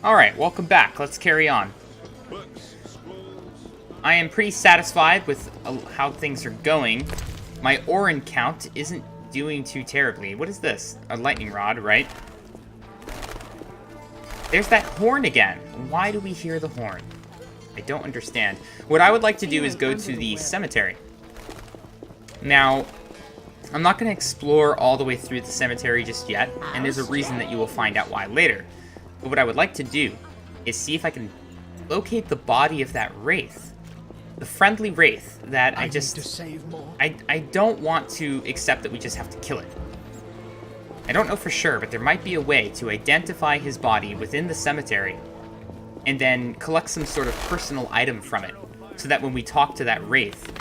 Alright, welcome back. Let's carry on. I am pretty satisfied with how things are going. My Orin count isn't doing too terribly. What is this? A lightning rod, right? There's that horn again. Why do we hear the horn? I don't understand. What I would like to do is go to the cemetery. Now, I'm not going to explore all the way through the cemetery just yet, and there's a reason that you will find out why later. But what I would like to do is see if I can locate the body of that wraith. The friendly wraith that I don't want to accept that we just have to kill it. I don't know for sure, but there might be a way to identify his body within the cemetery and then collect some sort of personal item from it, so that when we talk to that wraith...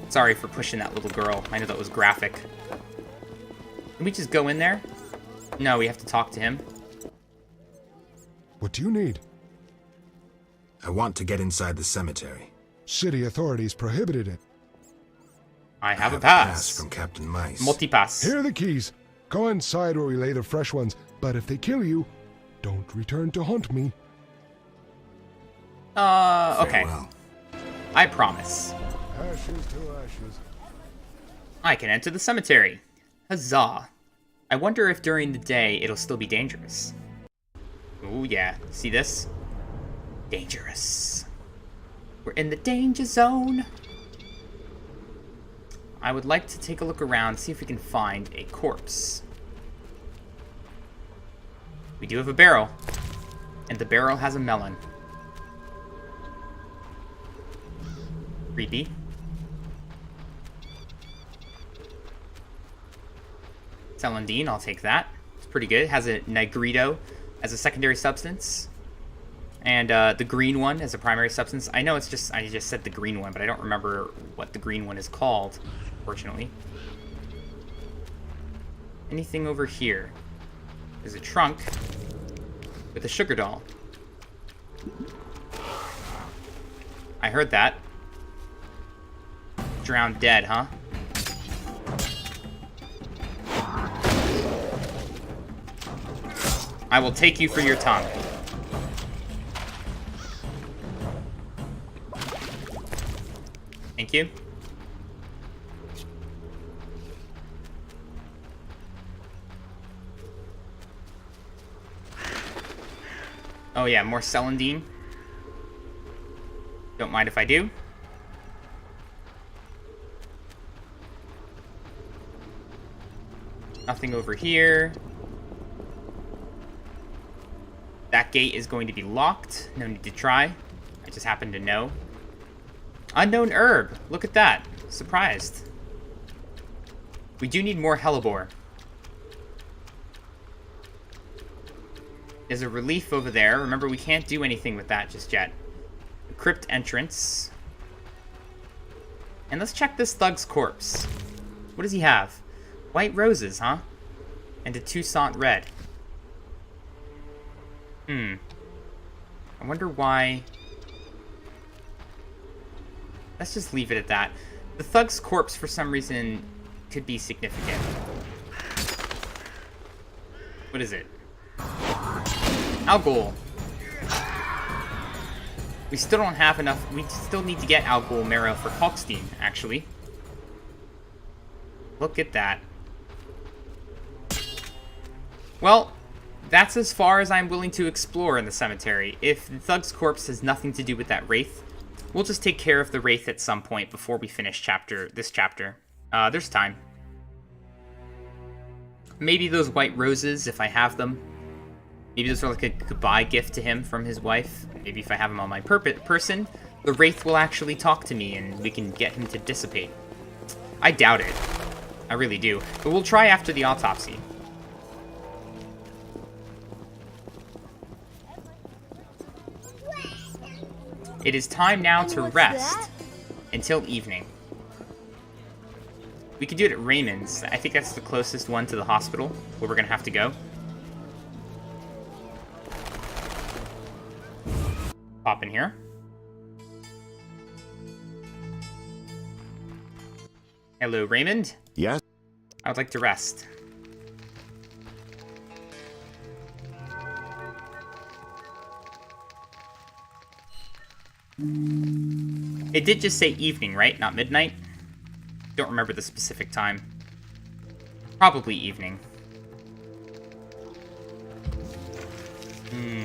Sorry for pushing that little girl. I know that was graphic. Can we just go in there? No, we have to talk to him. What do you need? I want to get inside the cemetery. City authorities prohibited it. I have a pass. From Captain Mice. Multi-pass. Here are the keys. Go inside where we lay the fresh ones, but if they kill you, don't return to hunt me. Okay. Farewell. I promise. Ashes to ashes. I can enter the cemetery. Huzzah. I wonder if during the day it'll still be dangerous. Ooh, yeah. See this? Dangerous. We're in the danger zone. I would like to take a look around, see if we can find a corpse. We do have a barrel. And the barrel has a melon. Creepy. Celandine, I'll take that. It's pretty good. It has a Negrito as a secondary substance. And the green one as a primary substance. I know I just said the green one, but I don't remember what the green one is called, fortunately. Anything over here? There's a trunk with a sugar doll. I heard that. Drowned dead, huh? I will take you for your tongue. Thank you. Oh yeah, more Celandine. Don't mind if I do. Nothing over here. That gate is going to be locked. No need to try. I just happen to know. Unknown herb. Look at that. Surprised. We do need more hellebore. There's a relief over there. Remember, we can't do anything with that just yet. The crypt entrance. And let's check this thug's corpse. What does he have? White roses, huh? And a Toussaint red. I wonder why... Let's just leave it at that. The thug's corpse, for some reason, could be significant. What is it? Algol. We still don't have enough... We still need to get Algol marrow for Kalkstein, actually. Look at that. Well, that's as far as I'm willing to explore in the cemetery. If the thug's corpse has nothing to do with that wraith, we'll just take care of the wraith at some point before we finish this chapter. There's time. Maybe those white roses, if I have them. Maybe those are like a goodbye gift to him from his wife. Maybe if I have him on my person, the wraith will actually talk to me and we can get him to dissipate. I doubt it. I really do. But we'll try after the autopsy. It is time now to rest until evening. We could do it at Raymond's. I think that's the closest one to the hospital where we're going to have to go. Pop in here. Hello, Raymond. Yes? I would like to rest. It did just say evening, right? Not midnight? Don't remember the specific time. Probably evening.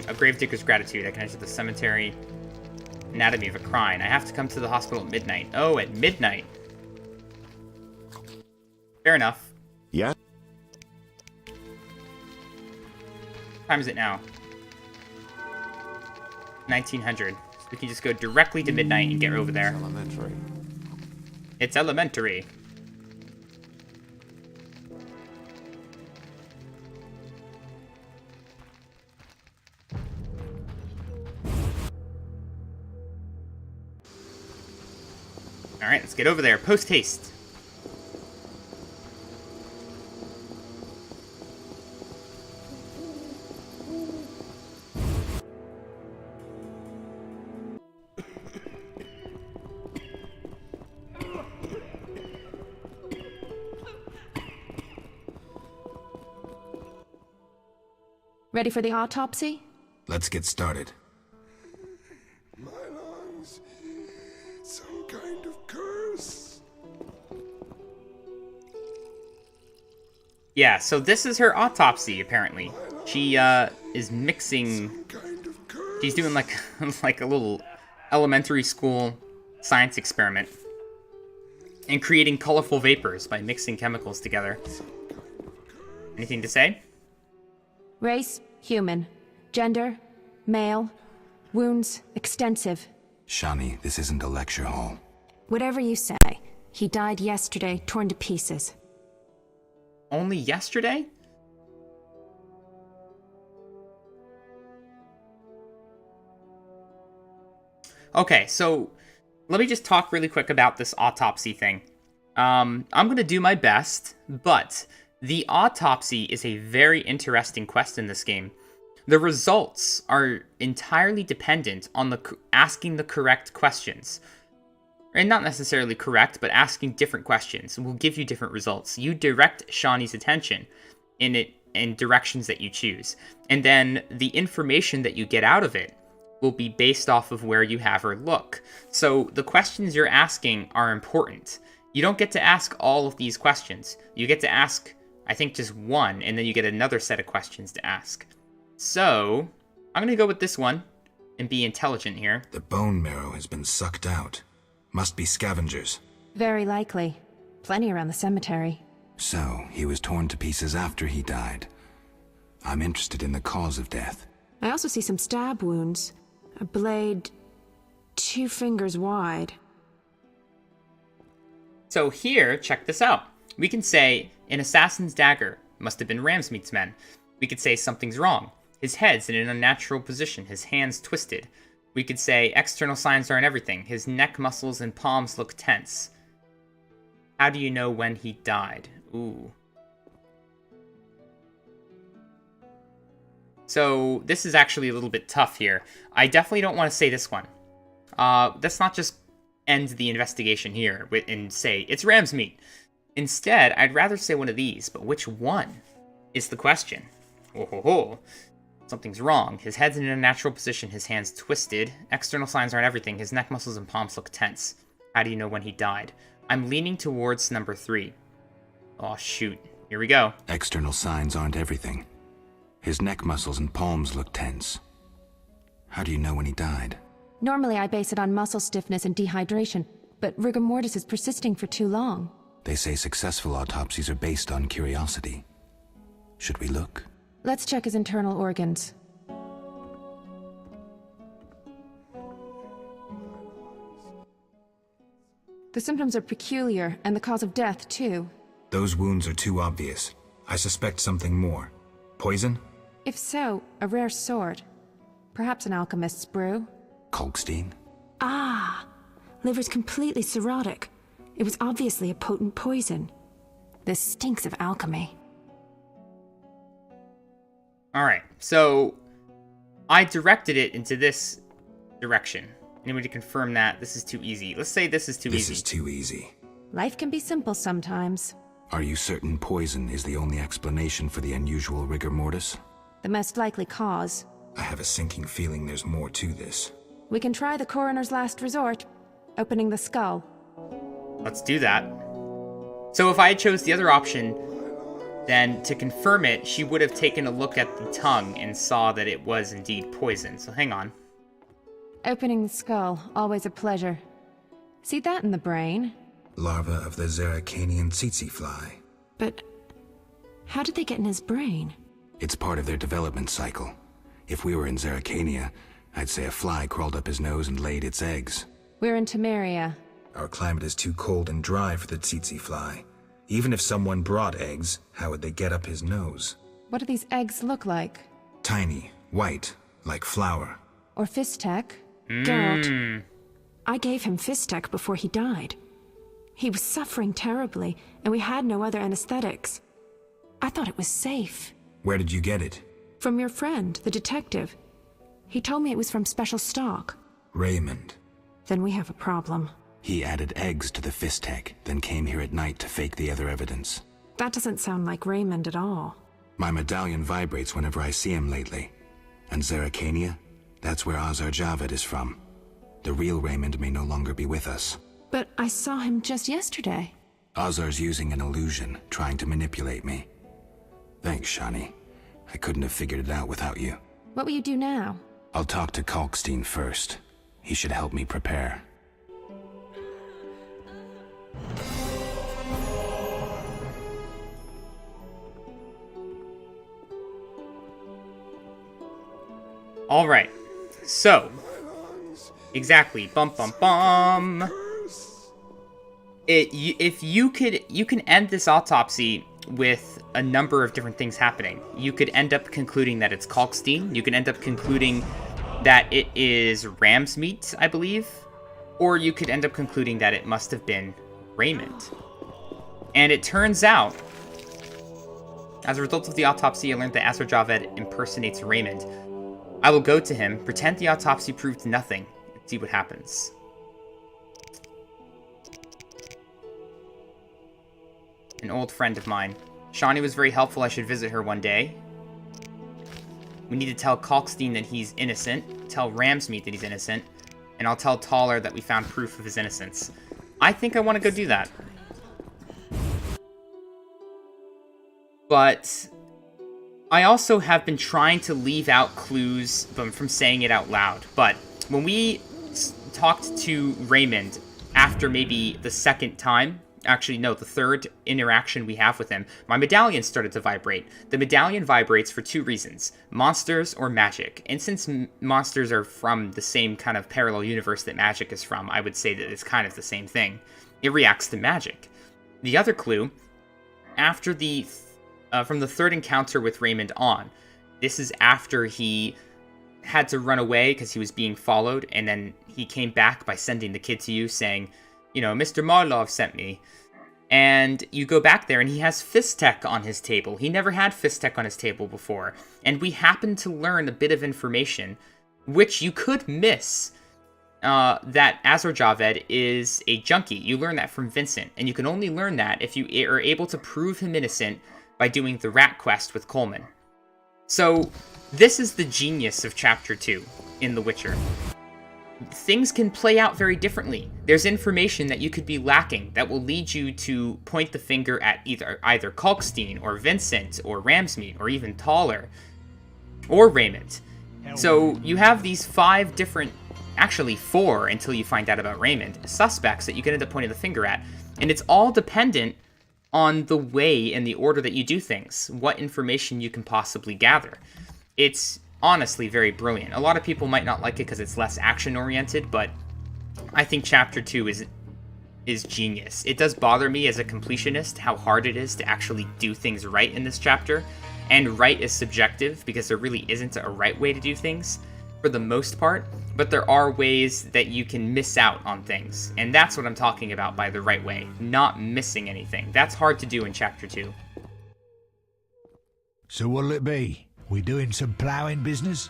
A gravedigger's gratitude. I can enter the cemetery. Anatomy of a crime. I have to come to the hospital at midnight. Oh, at midnight. Fair enough. Yeah? What time is it now? 1900. So we can just go directly to midnight and get over there. Elementary. It's elementary. Alright, let's get over there. Post haste. Ready for the autopsy? Let's get started. My lungs. Some kind of curse. Yeah, so this is her autopsy, apparently. She, is mixing... Kind of curse. She's doing, like, like a little elementary school science experiment. And creating colorful vapors by mixing chemicals together. Anything to say? Race, human. Gender, male. Wounds, extensive. Shani, this isn't a lecture hall. Whatever you say. He died yesterday, torn to pieces. Only yesterday? Okay, so let me just talk really quick about this autopsy thing. I'm going to do my best, but the autopsy is a very interesting quest in this game. The results are entirely dependent on asking the correct questions. And not necessarily correct, but asking different questions will give you different results. You direct Shani's attention in directions that you choose. And then the information that you get out of it will be based off of where you have her look. So the questions you're asking are important. You don't get to ask all of these questions. You get to ask, I think, just one, and then you get another set of questions to ask. So I'm going to go with this one and be intelligent here. The bone marrow has been sucked out. Must be scavengers. Very likely. Plenty around the cemetery. So, he was torn to pieces after he died. I'm interested in the cause of death. I also see some stab wounds. A blade 2 fingers wide. So here, check this out. We can say, an assassin's dagger must have been Ramsmeat's men. We could say something's wrong. His head's in an unnatural position, his hands twisted. We could say, external signs aren't everything. His neck muscles and palms look tense. How do you know when he died? Ooh. So this is actually a little bit tough here. I definitely don't want to say this one. Let's not just end the investigation here and say, it's Ramsmeat. Instead, I'd rather say one of these, but which one is the question? Oh ho ho. Something's wrong. His head's in an unnatural position, his hands twisted. External signs aren't everything. His neck muscles and palms look tense. How do you know when he died? I'm leaning towards number 3. Oh shoot. Here we go. External signs aren't everything. His neck muscles and palms look tense. How do you know when he died? Normally I base it on muscle stiffness and dehydration, but rigor mortis is persisting for too long. They say successful autopsies are based on curiosity. Should we look? Let's check his internal organs. The symptoms are peculiar, and the cause of death, too. Those wounds are too obvious. I suspect something more. Poison? If so, a rare sort. Perhaps an alchemist's brew. Kolkstein? Ah! Liver's completely cirrhotic. It was obviously a potent poison. This stinks of alchemy. Alright, so I directed it into this direction. Anybody confirm that? This is too easy. Let's say this is too easy. This is too easy. Life can be simple sometimes. Are you certain poison is the only explanation for the unusual rigor mortis? The most likely cause. I have a sinking feeling there's more to this. We can try the coroner's last resort, opening the skull. Let's do that. So if I had chose the other option, then to confirm it, she would have taken a look at the tongue and saw that it was indeed poison. So hang on. Opening the skull, always a pleasure. See that in the brain? Larva of the Zeracanian tsetse fly. But how did they get in his brain? It's part of their development cycle. If we were in Zeracania, I'd say a fly crawled up his nose and laid its eggs. We're in Temeria. Our climate is too cold and dry for the tsetse fly. Even if someone brought eggs, how would they get up his nose? What do these eggs look like? Tiny, white, like flour. Or Fistek? Geralt. I gave him Fistek before he died. He was suffering terribly, and we had no other anesthetics. I thought it was safe. Where did you get it? From your friend, the detective. He told me it was from special stock. Raymond. Then we have a problem. He added eggs to the Fistek, then came here at night to fake the other evidence. That doesn't sound like Raymond at all. My medallion vibrates whenever I see him lately. And Zeracania? That's where Azar Javed is from. The real Raymond may no longer be with us. But I saw him just yesterday. Azar's using an illusion, trying to manipulate me. Thanks, Shani. I couldn't have figured it out without you. What will you do now? I'll talk to Kalkstein first. He should help me prepare. All right. So, exactly. Bum bum bum. If you can end this autopsy with a number of different things happening. You could end up concluding that it's Kalkstein. You could end up concluding that it is ram's meat, I believe. Or you could end up concluding that it must have been Raymond. And it turns out, as a result of the autopsy, I learned that Azar Javed impersonates Raymond. I will go to him, pretend the autopsy proved nothing, and see what happens. An old friend of mine. Shani was very helpful. I should visit her one day. We need to tell Kalkstein that he's innocent, tell Ramsmeat that he's innocent, and I'll tell Taller that we found proof of his innocence. I think I want to go do that. But I also have been trying to leave out clues from saying it out loud. But when we talked to Raymond after maybe the second time, actually, no, the third interaction we have with him, my medallion started to vibrate. The medallion vibrates for two reasons, monsters or magic. And since monsters are from the same kind of parallel universe that magic is from, I would say that it's kind of the same thing. It reacts to magic. The other clue, after from the third encounter with Raymond on, this is after he had to run away because he was being followed, and then he came back by sending the kid to you saying, you know, Mr. Marlov sent me. And you go back there and he has Fistek on his table. He never had Fistek on his table before. And we happen to learn a bit of information, which you could miss, that Azar Javed is a junkie. You learn that from Vincent. And you can only learn that if you are able to prove him innocent by doing the rat quest with Coleman. So this is the genius of Chapter 2 in The Witcher. Things can play out very differently. There's information that you could be lacking that will lead you to point the finger at either Kalkstein or Vincent or Ramsmeat or even Taller or Raymond. So you have these 5 different, actually 4 until you find out about Raymond, suspects that you can end up pointing the finger at. And it's all dependent on the way and the order that you do things, what information you can possibly gather. It's honestly very brilliant. A lot of people might not like it because it's less action-oriented, but I think Chapter 2 is genius. It does bother me as a completionist how hard it is to actually do things right in this chapter, and right is subjective because there really isn't a right way to do things for the most part, but there are ways that you can miss out on things, and that's what I'm talking about by the right way, not missing anything. That's hard to do in Chapter 2. So what'll it be? We doing some ploughing business?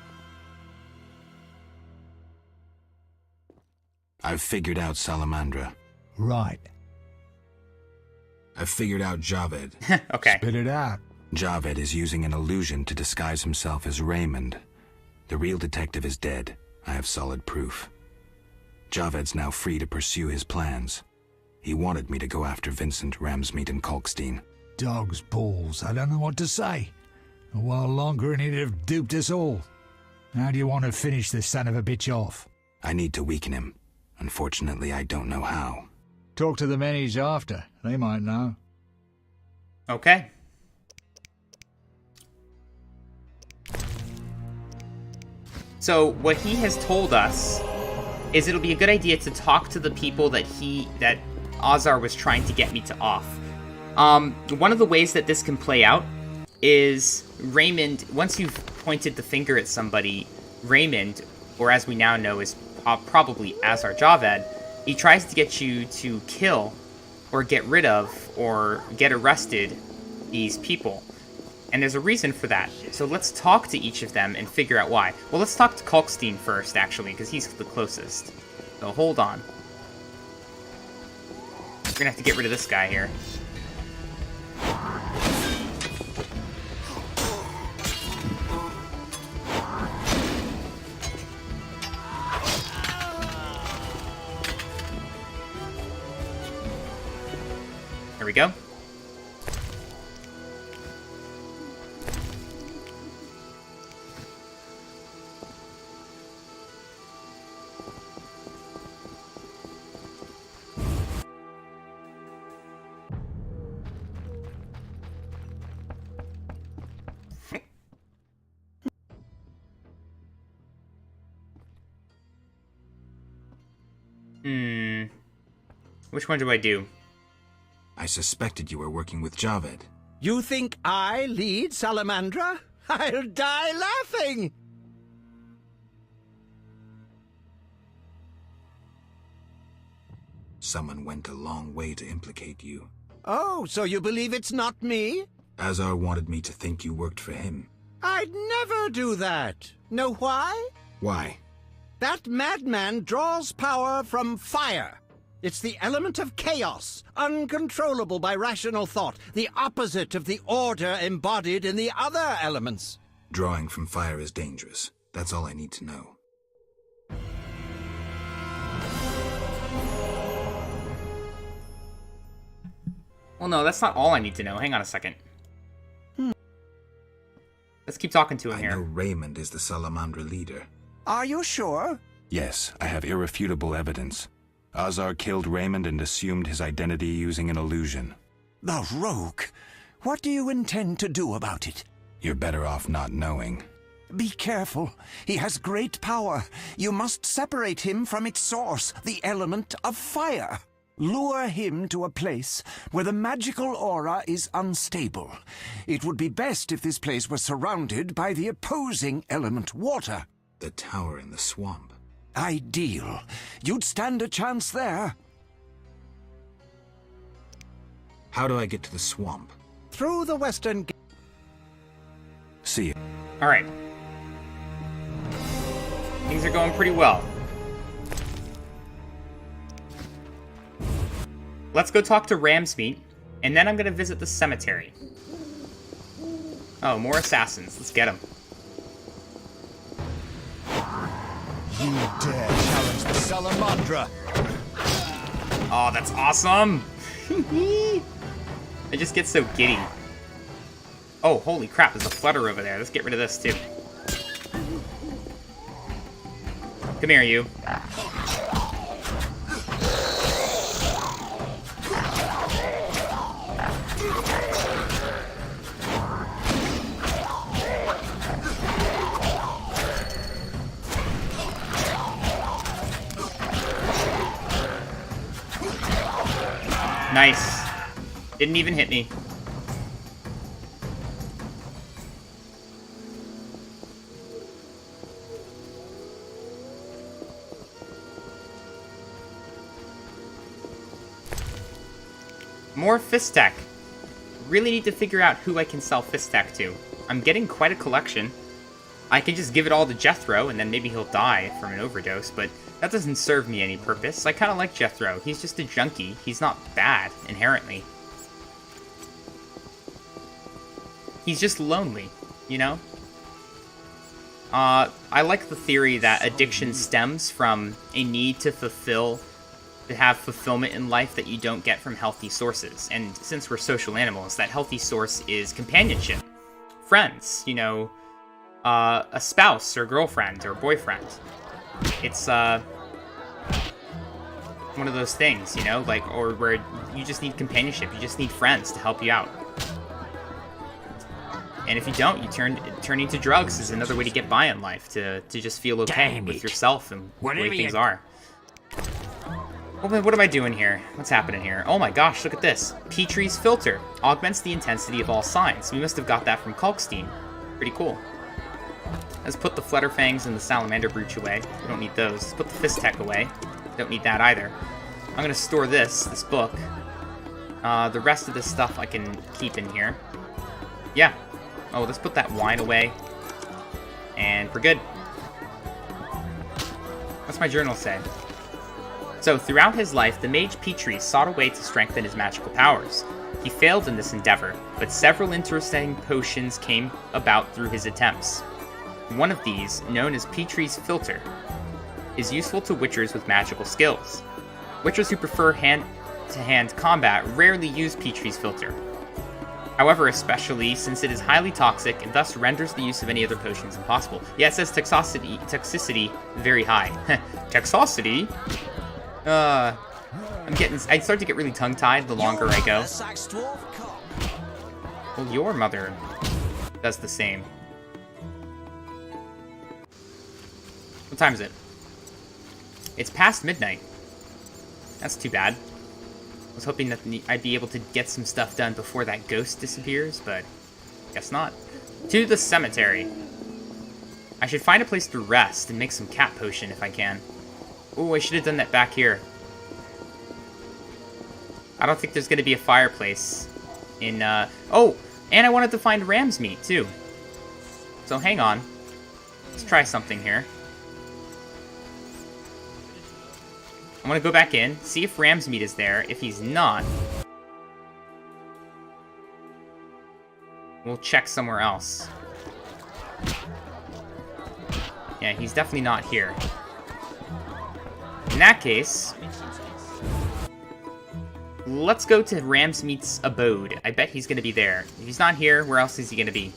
I've figured out Salamandra. Right. I've figured out Javed. Okay. Spit it out. Javed is using an illusion to disguise himself as Raymond. The real detective is dead. I have solid proof. Javed's now free to pursue his plans. He wanted me to go after Vincent, Ramsmeet, and Kalkstein. Dog's balls, I don't know what to say. A while longer and he'd have duped us all. How do you want to finish this son of a bitch off? I need to weaken him. Unfortunately, I don't know how. Talk to the men he's after. They might know. Okay. So what he has told us is it'll be a good idea to talk to the people that Azar was trying to get me to off. One of the ways that this can play out is Raymond, once you've pointed the finger at somebody, Raymond, or as we now know is probably Azar Javed, he tries to get you to kill or get rid of or get arrested these people. And there's a reason for that. So let's talk to each of them and figure out why. Well, let's talk to Kalkstein first, actually, because he's the closest. So hold on. We're gonna have to get rid of this guy here. There we go. Which one do I do? I suspected you were working with Javed. You think I lead Salamandra? I'll die laughing! Someone went a long way to implicate you. Oh, so you believe it's not me? Azar wanted me to think you worked for him. I'd never do that. Know why? Why? That madman draws power from fire. It's the element of chaos, uncontrollable by rational thought, the opposite of the order embodied in the other elements. Drawing from fire is dangerous. That's all I need to know. Well, no, that's not all I need to know. Hang on a second. Let's keep talking to him I here. know Raymond is the Salamandra leader. Are you sure? Yes, I have irrefutable evidence. Azar killed Raymond and assumed his identity using an illusion. The rogue. What do you intend to do about it? You're better off not knowing. Be careful. He has great power. You must separate him from its source, the element of fire. Lure him to a place where the magical aura is unstable. It would be best if this place were surrounded by the opposing element, water. The tower in the swamp. Ideal. You'd stand a chance there. How do I get to the swamp? Through the western gate. See you. All right. Things are going pretty well. Let's go talk to Ramsmeet, and then I'm going to visit the cemetery. Oh, more assassins. Let's get them. You dare challenge the Salamandra? Oh, that's awesome! I just get so giddy. Oh, holy crap, there's a flutter over there. Let's get rid of this, too. Come here, you. Nice. Didn't even hit me. More fist tech. Really need to figure out who I can sell fist tech to. I'm getting quite a collection. I can just give it all to Jethro, and then maybe he'll die from an overdose, but that doesn't serve me any purpose. I kind of like Jethro. He's just a junkie. He's not bad, inherently. He's just lonely, you know? I like the theory that addiction stems from a need to have fulfillment in life that you don't get from healthy sources. And since we're social animals, that healthy source is companionship, friends, you know, a spouse or girlfriend or boyfriend. It's one of those things, you know, like, or where you just need companionship, you just need friends to help you out. And if you don't, turning to drugs is another way to get by in life, to just feel okay with yourself and the way things are. What am I doing here? What's happening here? Oh my gosh, look at this. Petrie's filter augments the intensity of all signs. We must have got that from Kalkstein. Pretty cool. Let's put the Flutterfangs and the Salamander Brooch away. We don't need those. Let's put the Fist Tech away. Don't need that either. I'm gonna store this book. The rest of this stuff I can keep in here. Yeah. Oh, let's put that wine away. And we're good. What's my journal say? So, throughout his life, the mage Petrie sought a way to strengthen his magical powers. He failed in this endeavor, but several interesting potions came about through his attempts. One of these, known as Petrie's Filter, is useful to witchers with magical skills. Witchers who prefer hand-to-hand combat rarely use Petrie's Filter. However, especially since it is highly toxic and thus renders the use of any other potions impossible. Yeah, it says toxicity very high. Toxicity? I start to get really tongue-tied the longer I go. Well, your mother does the same. What time is it? It's past midnight. That's too bad. I was hoping that I'd be able to get some stuff done before that ghost disappears, but guess not. To the cemetery. I should find a place to rest and make some cat potion if I can. Ooh, I should have done that back here. I don't think there's going to be a fireplace in, Oh! And I wanted to find ram's meat, too. So hang on. Let's try something here. I'm going to go back in, see if ram's meat is there. If he's not, we'll check somewhere else. Yeah, he's definitely not here. In that case, let's go to Ramsmeat's abode. I bet he's going to be there. If he's not here, where else is he going to be?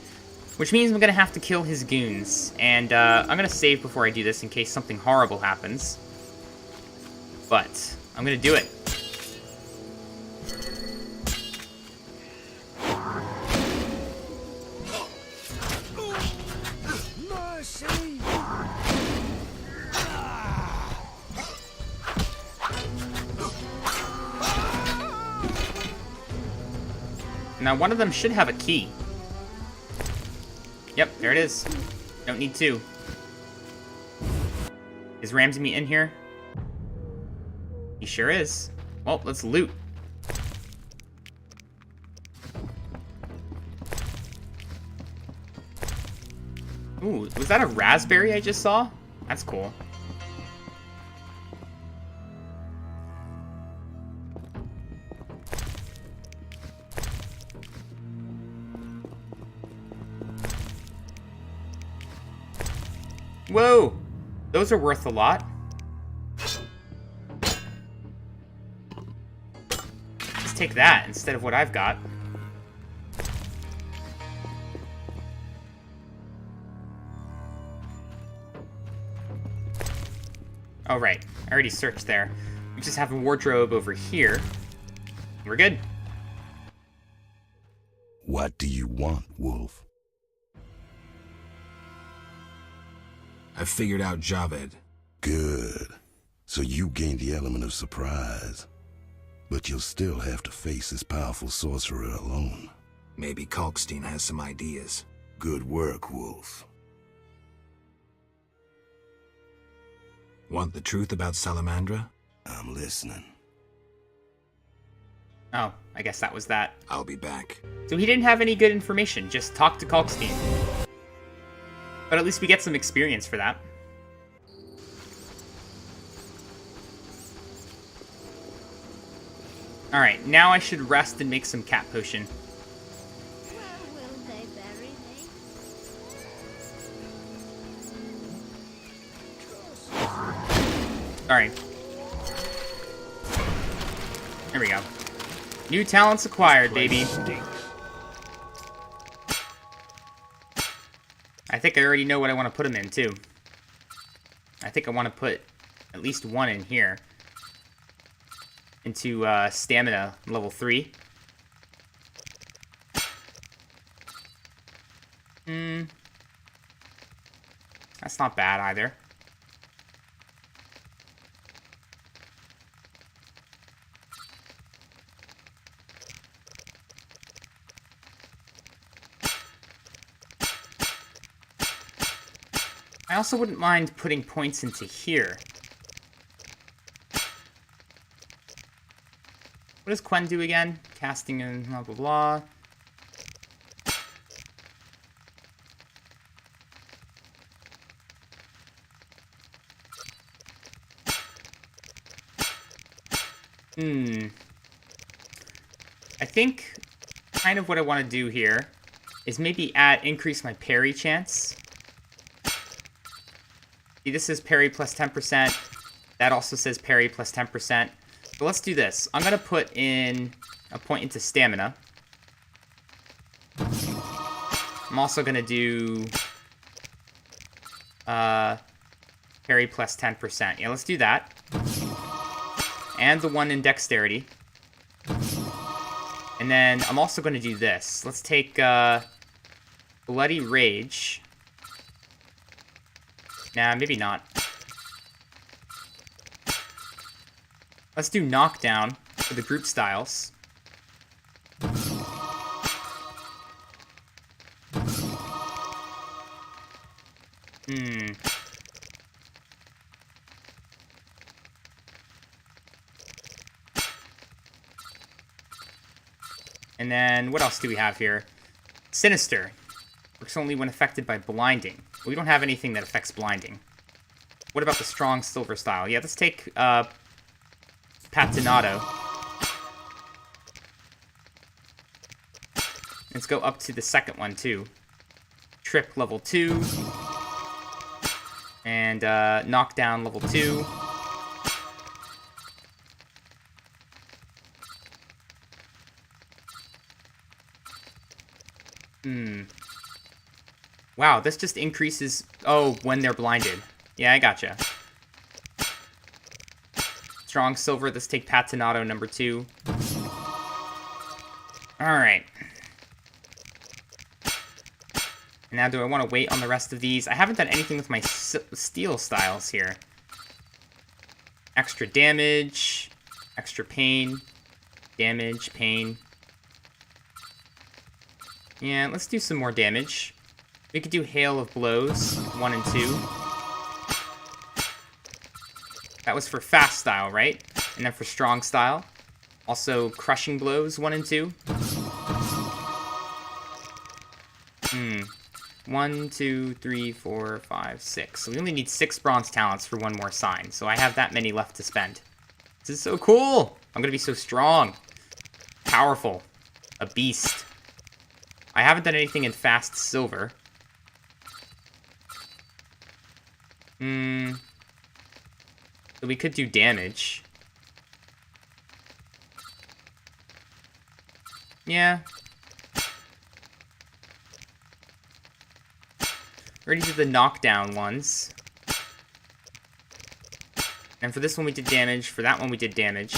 Which means I'm going to have to kill his goons. And I'm going to save before I do this in case something horrible happens. But I'm going to do it. Now, one of them should have a key. Yep, there it is. Don't need two. Is Ramsey in here? He sure is. Well, let's loot. Ooh, was that a raspberry I just saw? That's cool. Whoa! Those are worth a lot. Let's take that instead of what I've got. Oh, right. I already searched there. We just have a wardrobe over here. We're good. What do you want, Wolf? I figured out Javed. Good. So you gained the element of surprise. But you'll still have to face this powerful sorcerer alone. Maybe Kalkstein has some ideas. Good work, Wolf. Want the truth about Salamandra? I'm listening. Oh, I guess that was that. I'll be back. So he didn't have any good information, just talk to Kalkstein. But at least we get some experience for that. Alright, now I should rest and make some cat potion. Where will they bury me? Sorry. There we go. New talents acquired, baby. I think I already know what I want to put them in, too. I think I want to put at least one in here. Into stamina level 3. That's not bad either. I also wouldn't mind putting points into here. What does Quen do again? Casting and blah blah blah. I think kind of what I want to do here is maybe increase my parry chance. See, this says parry plus 10%. That also says parry plus 10%. So let's do this. I'm going to put in a point into stamina. I'm also going to do parry plus 10%. Yeah, let's do that. And the one in dexterity. And then I'm also going to do this. Let's take Bloody Rage. Nah, maybe not. Let's do Knockdown for the group styles. And then, what else do we have here? Sinister. Works only when affected by blinding. We don't have anything that affects blinding. What about the strong silver style? Yeah, let's take Patinato. Let's go up to the second one, too. Trip level 2. And Knockdown level 2. Wow, this just increases... Oh, when they're blinded. Yeah, I gotcha. Strong silver, let's take Patinato number 2. Alright. Now, do I want to wait on the rest of these? I haven't done anything with my steel styles here. Extra damage. Extra pain. Damage, pain. Yeah, let's do some more damage. We could do Hail of Blows, 1 and 2. That was for fast style, right? And then for strong style. Also, Crushing Blows, 1 and 2. 1, 2, 3, 4, 5, 6. So we only need 6 bronze talents for one more sign. So I have that many left to spend. This is so cool! I'm gonna be so strong. Powerful. A beast. I haven't done anything in fast silver. So we could do damage. Yeah. Already did the knockdown ones. And for this one we did damage. For that one we did damage.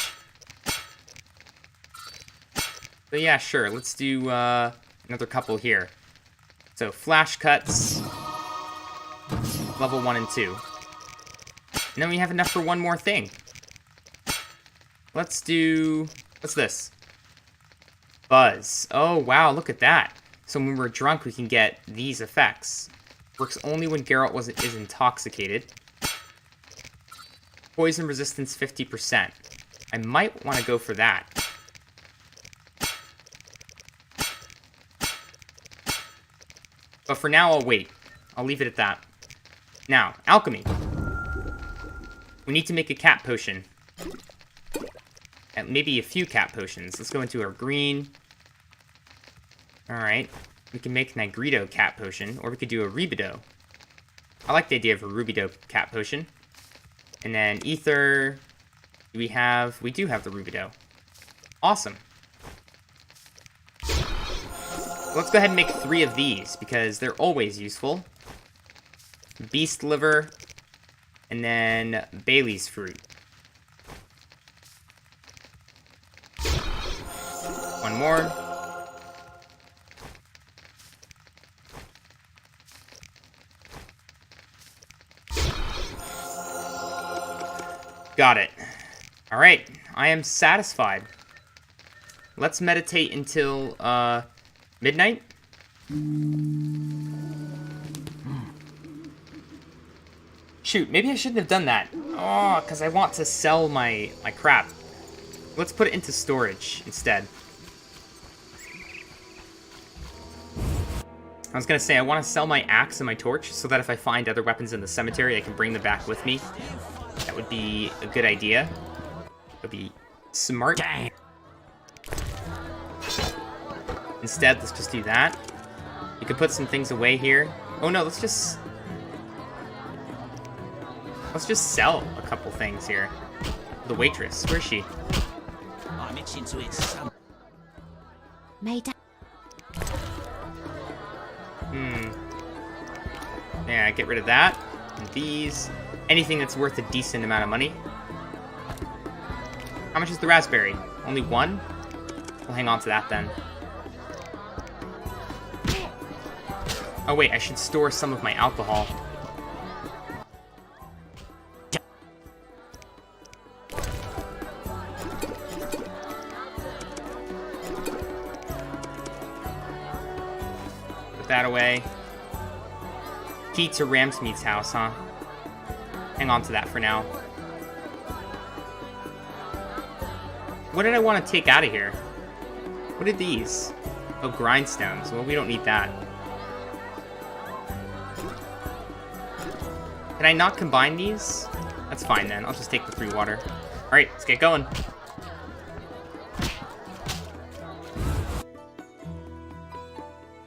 So yeah, sure. Let's do another couple here. So flash cuts. Level 1 and 2. And then we have enough for one more thing. Let's do... What's this? Buzz. Oh, wow, look at that. So when we're drunk, we can get these effects. Works only when Geralt is intoxicated. Poison resistance 50%. I might want to go for that. But for now, I'll wait. I'll leave it at that. Now, alchemy. We need to make a cat potion. And maybe a few cat potions. Let's go into our green. Alright. We can make Negrito cat potion, or we could do a Rubido. I like the idea of a Rubido cat potion. And then ether. We do have the rubidoux. Awesome. Let's go ahead and make 3 of these, because they're always useful. Beast liver, and then Bailey's fruit. One more. Got it. Alright, I am satisfied. Let's meditate until, midnight? Shoot, maybe I shouldn't have done that. Oh, because I want to sell my crap. Let's put it into storage instead. I was going to say, I want to sell my axe and my torch so that if I find other weapons in the cemetery, I can bring them back with me. That would be a good idea. That would be smart. Instead, let's just do that. You can put some things away here. Oh no, let's just sell a couple things here. The waitress, where is she? I'm itching to eat some. Yeah, get rid of that. And these. Anything that's worth a decent amount of money. How much is the raspberry? Only 1? We'll hang on to that then. Oh wait, I should store some of my alcohol. Put that away. Key to Ramsmead's house, huh? Hang on to that for now. What did I want to take out of here? What are these? Oh, grindstones. Well, we don't need that. Can I not combine these? That's fine then. I'll just take the 3 water. Alright, let's get going.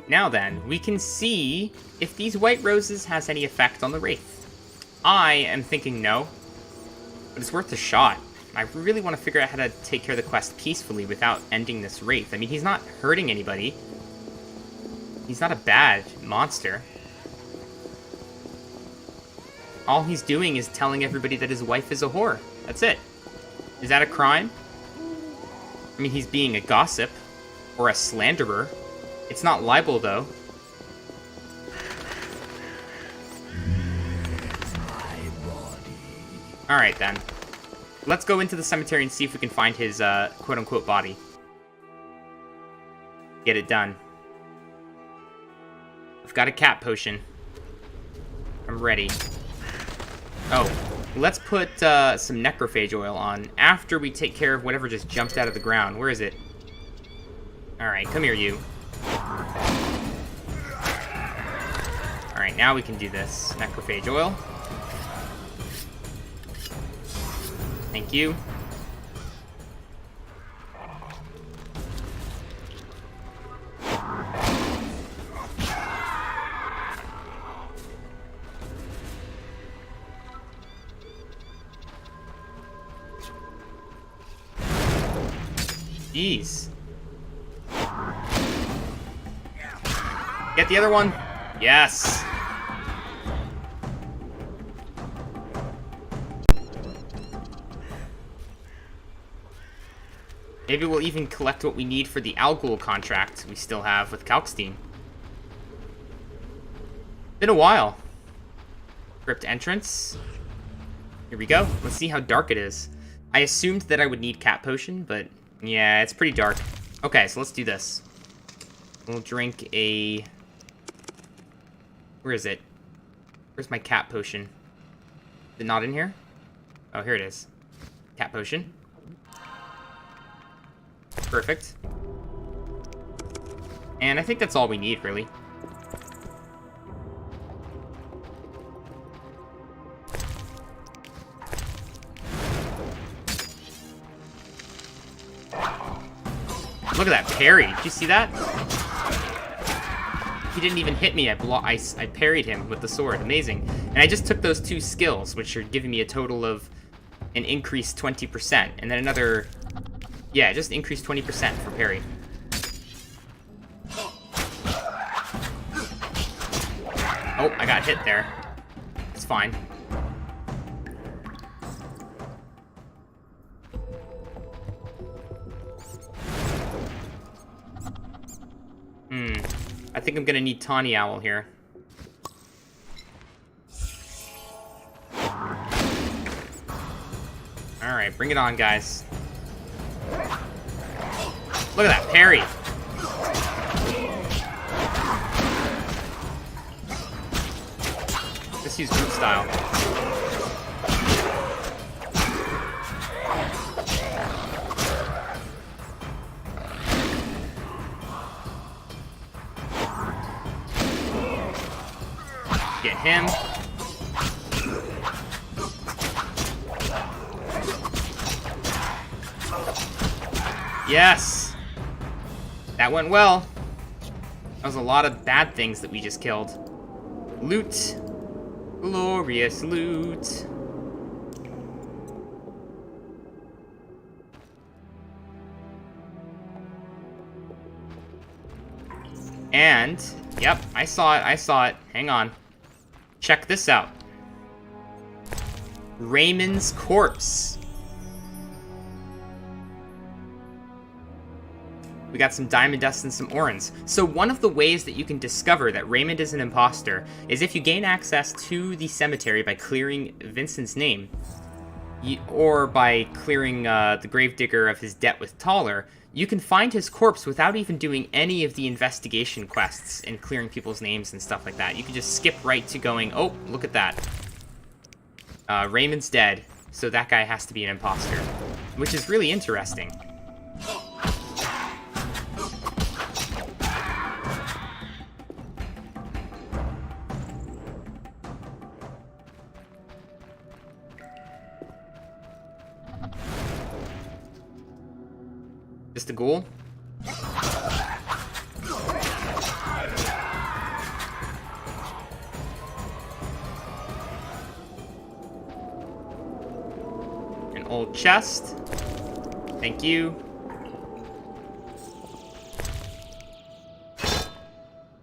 Now then, we can see if these white roses has any effect on the Wraith. I am thinking no, but it's worth a shot. I really want to figure out how to take care of the quest peacefully without ending this Wraith. I mean, he's not hurting anybody. He's not a bad monster. All he's doing is telling everybody that his wife is a whore. That's it. Is that a crime? I mean, he's being a gossip or a slanderer. It's not libel, though. Alright, then. Let's go into the cemetery and see if we can find his, quote-unquote body. Get it done. I've got a cat potion. I'm ready. Oh, let's put, some necrophage oil on after we take care of whatever just jumped out of the ground. Where is it? Alright, come here, you. Alright, now we can do this. Necrophage oil. Thank you. Jeez. Get the other one. Yes. Maybe we'll even collect what we need for the Algol contract we still have with Kalkstein. Been a while. Crypt entrance. Here we go. Let's see how dark it is. I assumed that I would need cat potion, but yeah, it's pretty dark. Okay, so let's do this. We'll drink a... Where is it? Where's my cat potion? Is it not in here? Oh, here it is. Cat potion. Perfect. And I think that's all we need, really. Look at that parry. Did you see that? He didn't even hit me. I parried him with the sword. Amazing. And I just took those 2 skills, which are giving me a total of an increased 20%. And then another... Yeah, just increased 20% for parry. Oh, I got hit there. It's fine. I think I'm gonna need Tawny Owl here. Alright, bring it on, guys. Look at that parry. Let's use group style. Get him. Yes! That went well. That was a lot of bad things that we just killed. Loot. Glorious loot. And, yep, I saw it. Hang on. Check this out. Raymond's corpse. We got some diamond dust and some orens. So one of the ways that you can discover that Raymond is an imposter is if you gain access to the cemetery by clearing Vincent's name, or by clearing the gravedigger of his debt with Taller, you can find his corpse without even doing any of the investigation quests and clearing people's names and stuff like that. You can just skip right to going, oh, look at that. Raymond's dead, so that guy has to be an imposter, which is really interesting. Just a ghoul? An old chest. Thank you.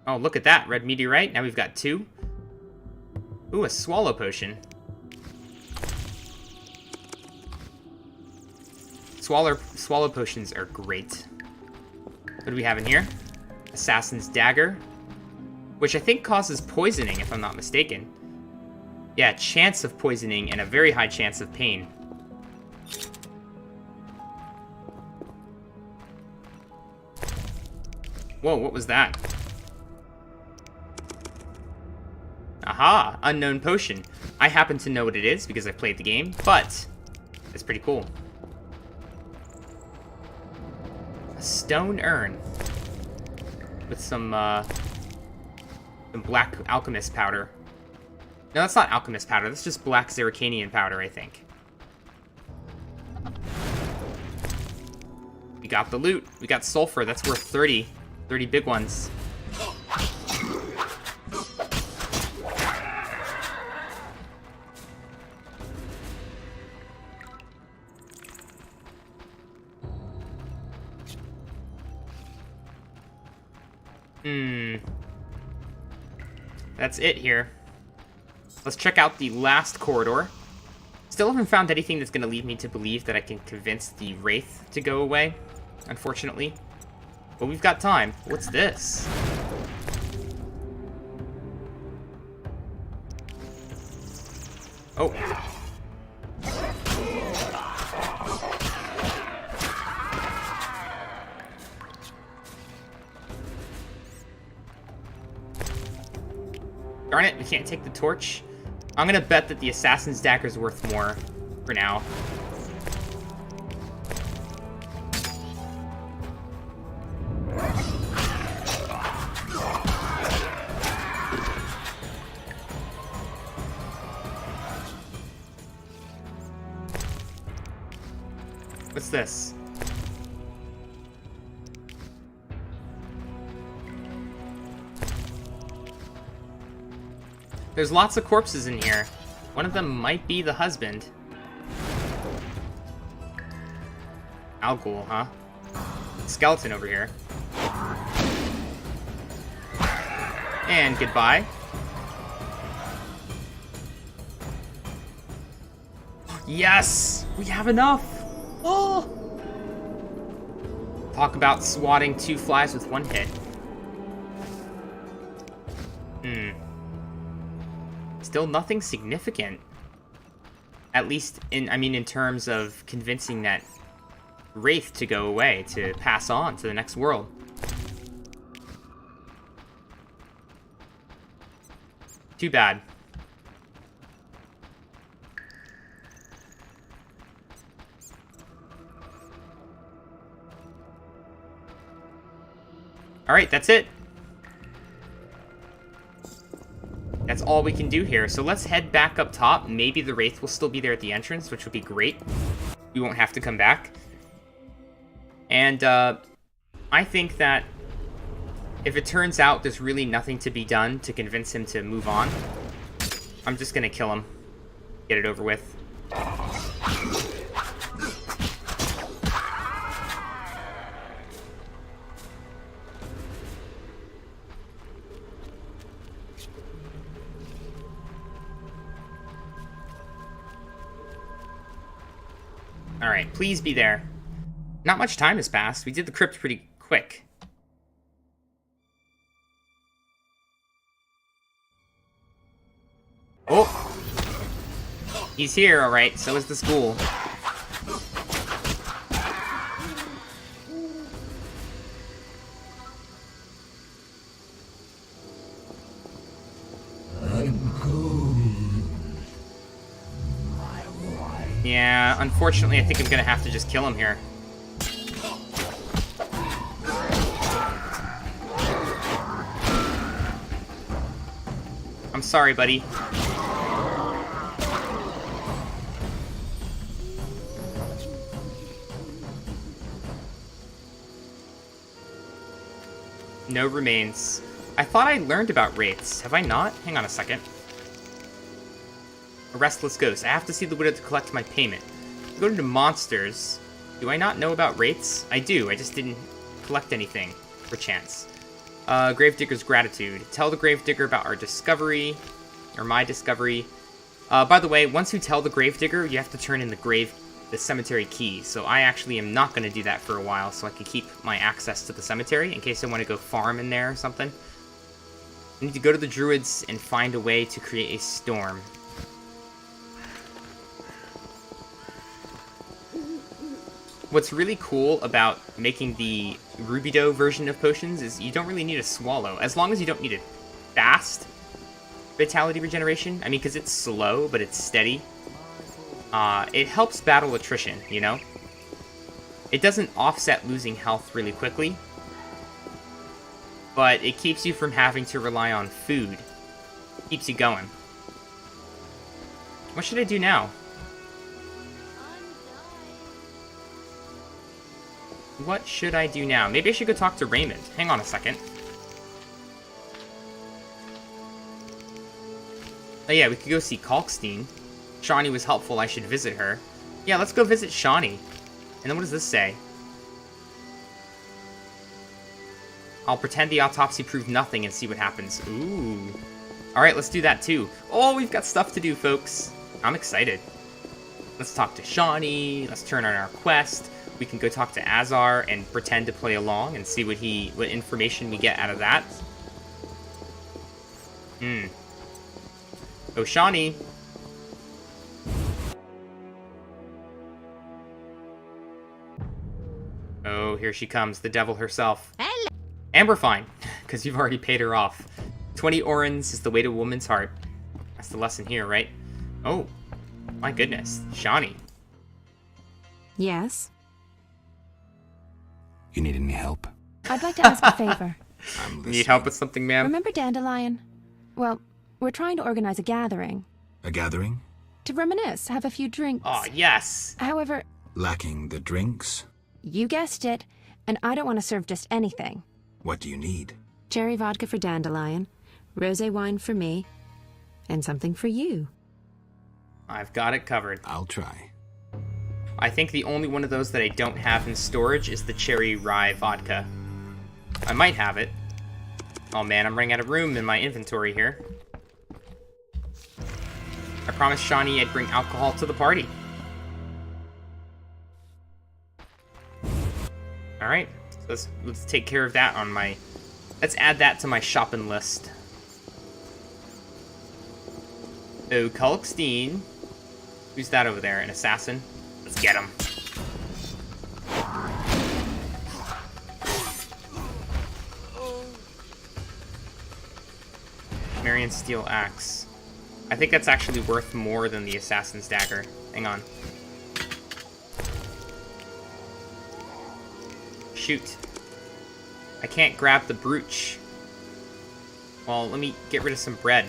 Oh, look at that. Red meteorite. Now we've got 2. Ooh, a swallow potion. Swallow potions are great. What do we have in here? Assassin's Dagger, which I think causes poisoning, if I'm not mistaken. Yeah, chance of poisoning and a very high chance of pain. Whoa, what was that? Aha, unknown potion. I happen to know what it is because I played the game, but it's pretty cool. Stone urn with some black alchemist powder. No, that's not alchemist powder. That's just black Zeracanian powder, I think. We got the loot. We got sulfur. That's worth 30 big ones. That's it here. Let's check out the last corridor. Still haven't found anything that's going to lead me to believe that I can convince the Wraith to go away, unfortunately. But we've got time. What's this? Oh. Darn it, we can't take the torch. I'm gonna bet that the Assassin's Dagger's worth more for now. What's this? There's lots of corpses in here. One of them might be the husband. Al Ghul, huh? Skeleton over here. And goodbye. Yes! We have enough! Oh! Talk about swatting 2 flies with 1 hit. Still nothing significant. At least in terms of convincing that Wraith to go away, to pass on to the next world. Too bad. Alright, that's it. That's all we can do here. So let's head back up top. Maybe the Wraith will still be there at the entrance, which would be great. We won't have to come back. And I think that if it turns out there's really nothing to be done to convince him to move on, I'm just gonna kill him. Get it over with. Alright, please be there. Not much time has passed. We did the crypt pretty quick. Oh! He's here, alright. So is the school. Yeah, unfortunately, I think I'm gonna have to just kill him here. I'm sorry, buddy. No remains. I thought I learned about wraiths. Have I not? Hang on a second. A restless ghost. I have to see the widow to collect my payment. Go to monsters. Do I not know about wraiths? I do. I just didn't collect anything, for chance. Gravedigger's gratitude. Tell the Gravedigger about our discovery, or my discovery. By the way, once you tell the Gravedigger, you have to turn in the cemetery key. So I actually am not going to do that for a while, so I can keep my access to the cemetery in case I want to go farm in there or something. I need to go to the druids and find a way to create a storm. What's really cool about making the Rubidoux version of potions is you don't really need a swallow, as long as you don't need a fast vitality regeneration. I mean, because it's slow, but it's steady. It helps battle attrition, you know? It doesn't offset losing health really quickly, but it keeps you from having to rely on food. Keeps you going. What should I do now? What should I do now? Maybe I should go talk to Raymond. Hang on a second. Oh yeah, we could go see Kalkstein. Shani was helpful, I should visit her. Yeah, let's go visit Shani. And then what does this say? I'll pretend the autopsy proved nothing and see what happens. Ooh. Alright, let's do that too. Oh, we've got stuff to do, folks. I'm excited. Let's talk to Shani. Let's turn on our quest. We can go talk to Azar and pretend to play along and see what information we get out of that. Oh, Shani. Oh, here she comes, the devil herself. Hello. And we're fine, because you've already paid her off. 20 orens is the way to a woman's heart. That's the lesson here, right? Oh, my goodness. Shani. Yes? You need any help? I'd like to ask a favor. Need help with something, ma'am? Remember Dandelion? Well, we're trying to organize a gathering. A gathering? To reminisce, have a few drinks. Oh, yes. However... Lacking the drinks? You guessed it, and I don't want to serve just anything. What do you need? Cherry vodka for Dandelion, rosé wine for me, And something for you. I've got it covered. I'll try. I think the only one of those that I don't have in storage is the cherry rye vodka. I might have it. Oh man, I'm running out of room in my inventory here. I promised Shani I'd bring alcohol to the party. Alright, so let's take care of that on my... Let's add that to my shopping list. Oh, Kalkstein. Who's that over there? An assassin? Let's get him. Marion Steel Axe. I think that's actually worth more than the Assassin's Dagger. Hang on. Shoot. I can't grab the brooch. Well, let me get rid of some bread.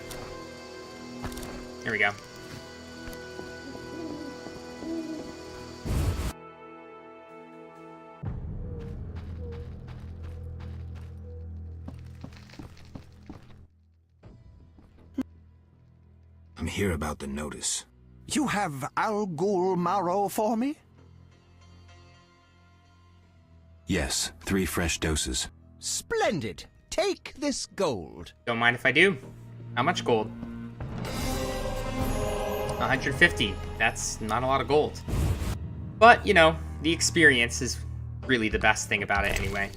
There we go. I'm here about the notice. You have Al Ghul marrow for me? Yes, 3 fresh doses. Splendid. Take this gold. Don't mind if I do. How much gold? 150. That's not a lot of gold. But, you know, the experience is really the best thing about it anyway.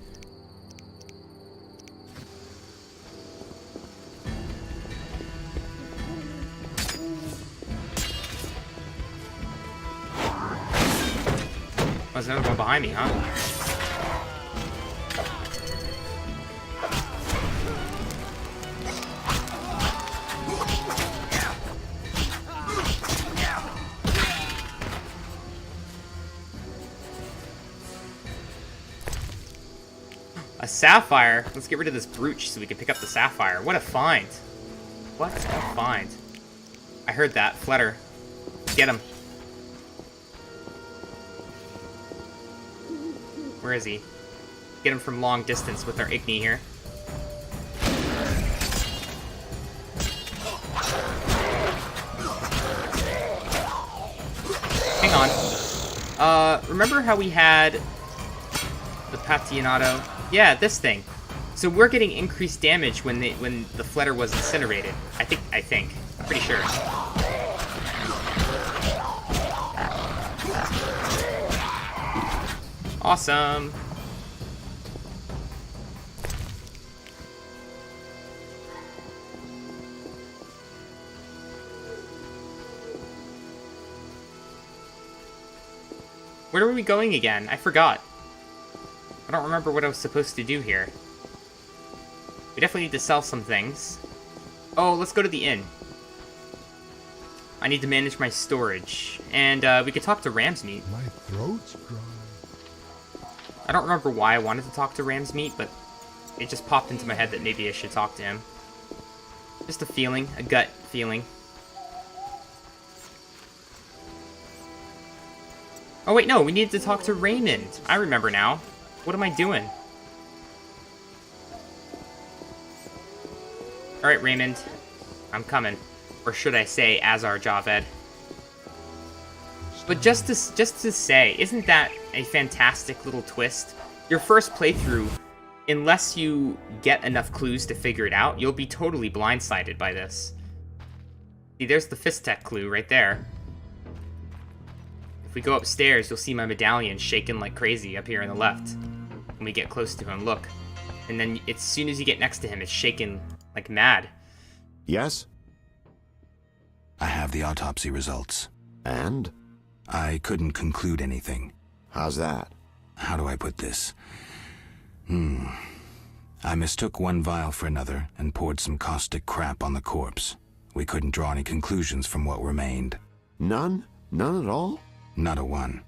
Oh, there's another one behind me, huh? A sapphire? Let's get rid of this brooch so we can pick up the sapphire. What a find. What a find. I heard that. Flutter. Get him. Where is he? Get him from long distance with our Igni here. Hang on. Remember how we had the Patinato? Yeah, this thing. So we're getting increased damage when the flutter was incinerated. I think. I'm pretty sure. Awesome. Where are we going again? I forgot. I don't remember what I was supposed to do here. We definitely need to sell some things. Oh, let's go to the inn. I need to manage my storage. And we could talk to Ramsmeat. My throat's dry. I don't remember why I wanted to talk to Ramsmeat, but it just popped into my head that maybe I should talk to him. Just a feeling, a gut feeling. Oh wait, no, we need to talk to Raymond. I remember now. What am I doing? Alright, Raymond. I'm coming. Or should I say Azar Javed? But just to say, isn't that a fantastic little twist? Your first playthrough, unless you get enough clues to figure it out, you'll be totally blindsided by this. See, there's the Fistek clue right there. If we go upstairs, you'll see my medallion shaking like crazy up here on the left. When we get close to him, look. And then as soon as you get next to him, it's shaking like mad. Yes? I have the autopsy results. And? I couldn't conclude anything. How's that? How do I put this? I mistook one vial for another and poured some caustic crap on the corpse. We couldn't draw any conclusions from what remained. None? None at all? Not a one.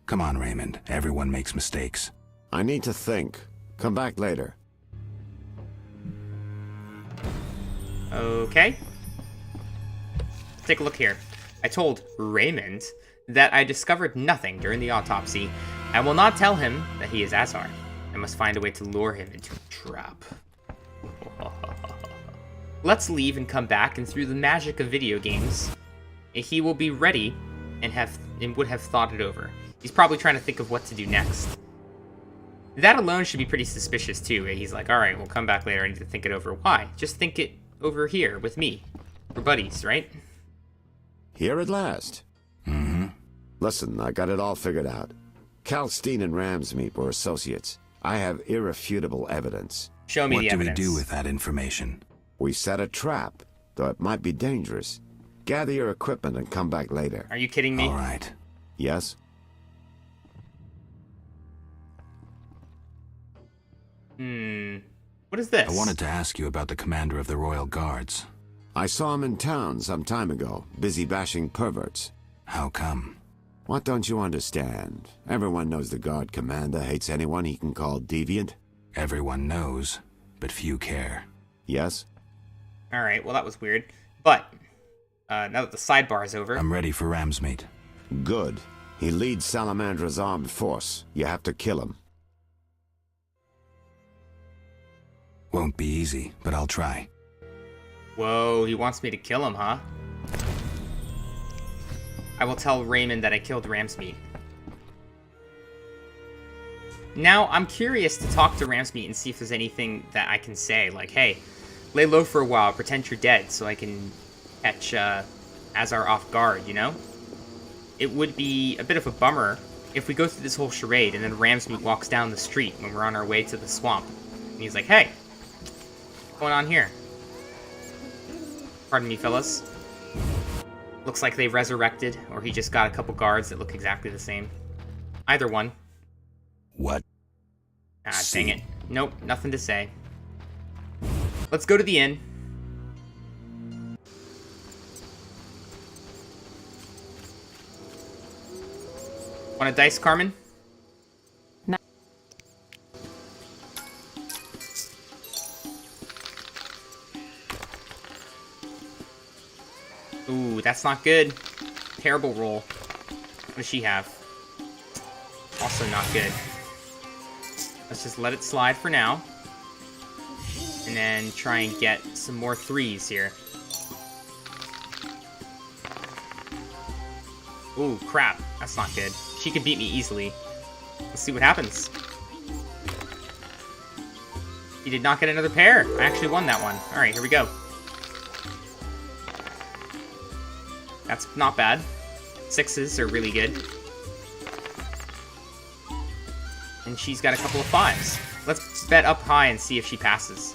Come on, Raymond. Everyone makes mistakes. I need to think. Come back later. Okay. Let's take a look here. I told Raymond that I discovered nothing during the autopsy. I will not tell him that he is Azar. I must find a way to lure him into a trap. Let's leave and come back, and through the magic of video games, he will be ready and would have thought it over. He's probably trying to think of what to do next. That alone should be pretty suspicious too. He's like, alright, we'll come back later, I need to think it over. Why? Just think it over here with me. We're buddies, right? Here at last. Mm-hmm. Listen, I got it all figured out. Kalstein and Ramsmeet were associates. I have irrefutable evidence. Show me What the do we evidence. do with that information? We set a trap, though it might be dangerous. Gather your equipment and come back later. Are you kidding me? All right. Yes? What is this? I wanted to ask you about the commander of the Royal Guards. I saw him in town some time ago, busy bashing perverts. How come? What don't you understand? Everyone knows the guard commander hates anyone he can call deviant. Everyone knows, but few care. Yes? Alright, well that was weird. But, now that the sidebar is over... I'm ready for Ramsmeet. Good. He leads Salamandra's armed force. You have to kill him. Won't be easy, but I'll try. Whoa, he wants me to kill him, huh? I will tell Raymond that I killed Ramsmeet. Now, I'm curious to talk to Ramsmeet and see if there's anything that I can say. Like, hey, lay low for a while, pretend you're dead, so I can catch Azar off guard, you know? It would be a bit of a bummer if we go through this whole charade and then Ramsmeet walks down the street when we're on our way to the swamp. And he's like, hey, what's going on here? Pardon me, fellas. Looks like they resurrected, or he just got a couple guards that look exactly the same. Either one. What? Ah, dang it. Nope, nothing to say. Let's go to the inn. Want a dice, Carmen? No. Ooh, that's not good. Terrible roll. What does she have? Also not good. Let's just let it slide for now. And then try and get some more threes here. Ooh, crap. That's not good. She could beat me easily. Let's see what happens. He did not get another pair. I actually won that one. Alright, here we go. That's not bad. Sixes are really good. And she's got a couple of fives. Let's bet up high and see if she passes.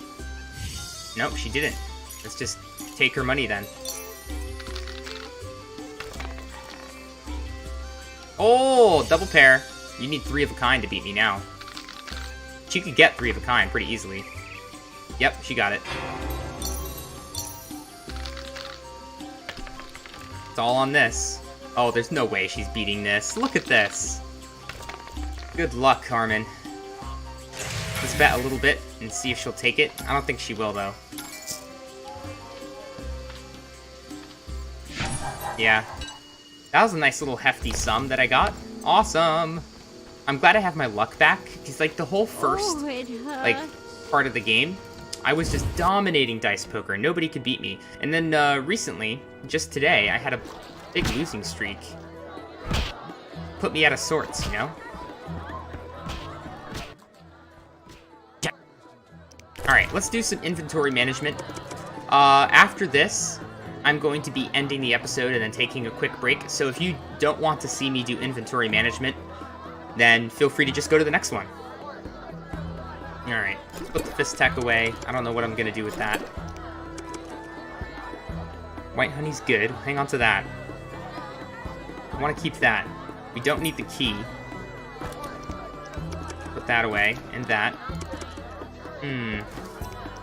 Nope, she didn't. Let's just take her money then. Oh, double pair. You need 3 of a kind to beat me now. She could get 3 of a kind pretty easily. Yep, she got it. It's all on this. Oh, there's no way she's beating this. Look at this. Good luck, Carmen. Let's bet a little bit and see if she'll take it. I don't think she will, though. Yeah. That was a nice little hefty sum that I got. Awesome! I'm glad I have my luck back, because, like, the whole first, like, part of the game, I was just dominating dice poker. Nobody could beat me. And then, recently, just today, I had a big losing streak. Put me out of sorts, you know? Alright, let's do some inventory management. After this, I'm going to be ending the episode and then taking a quick break. So if you don't want to see me do inventory management, then feel free to just go to the next one. Alright, let's put the fist tech away. I don't know what I'm going to do with that. White honey's good. Hang on to that. I want to keep that. We don't need the key. Put that away. And that.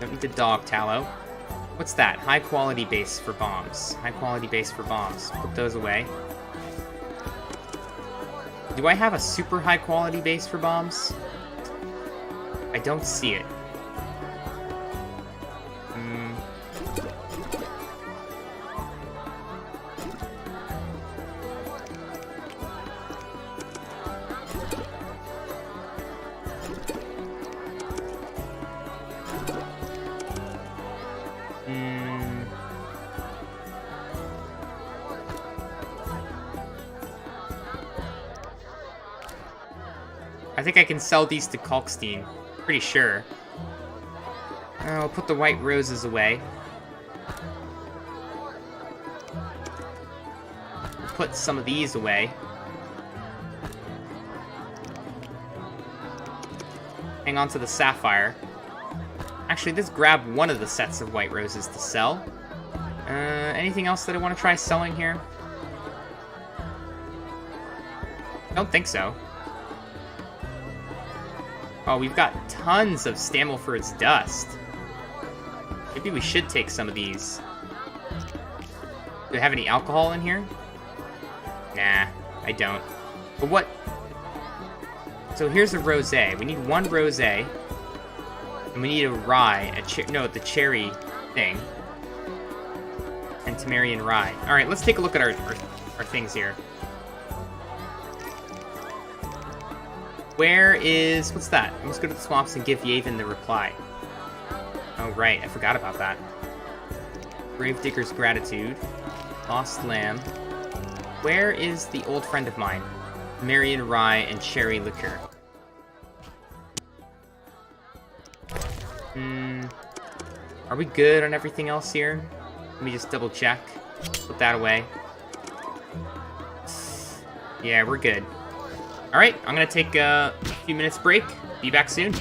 Don't need the dog tallow. What's that? High quality base for bombs. High quality base for bombs. Put those away. Do I have a super high quality base for bombs? I don't see it. think I can sell these to Kalkstein. Pretty sure. I'll put the white roses away. Put some of these away. Hang on to the sapphire. Actually, let's grab one of the sets of white roses to sell. Anything else that I want to try selling here? I don't think so. Oh, we've got tons of Stammelford's dust. Maybe we should take some of these. Do I have any alcohol in here? Nah, I don't. But what? So here's a rosé. We need one rosé. And we need a rye. The cherry thing. And Temerian rye. Alright, let's take a look at our things here. Where is... What's that? Let's go to the swamps and give Yavin the reply. Oh, right. I forgot about that. Gravedigger's Gratitude. Lost Lamb. Where is the old friend of mine? Marion Rye and Cherry Liquor. Are we good on everything else here? Let me just double check. Put that away. Yeah, we're good. Alright, I'm gonna take a few minutes break. Be back soon.